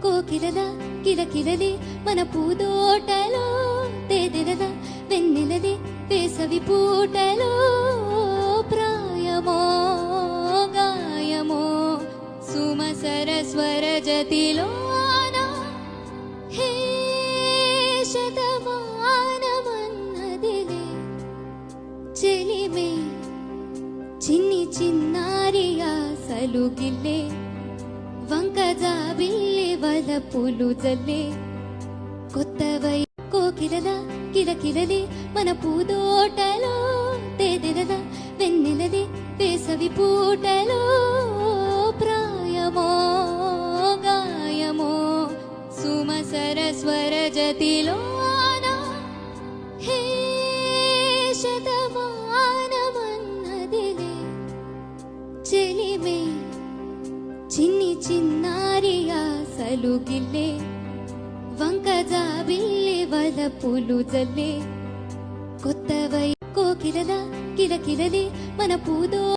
కోకిలద కిలకిలది మన పూదోటలో తేదెలద వెన్నెలది వేసవి పూటలో ప్రాయమో గాయమో సుమసర స్వర జతిలోన హే శతమానమన్నదిలే చెలిమే చిన్ని చిన్నారియా సలుగిల్లే వంక జాబిల్లి వలపులు జల్లే కొత్తవై కోకిలద కిలకిలది మన పూదోటలో తేదెలద వెన్నెలది వేసవి పూటలో ప్రాయమో గాయమో సుమసర స్వర జతిలోన హే శతమానమన్నదిలే చెలిమే చిన్ని చిన్నారియా సలుగిల్లే వంక జాబిల్లి వలపులు జల్లే కొత్తవై కోకిలద కిలకిలది మన పూదో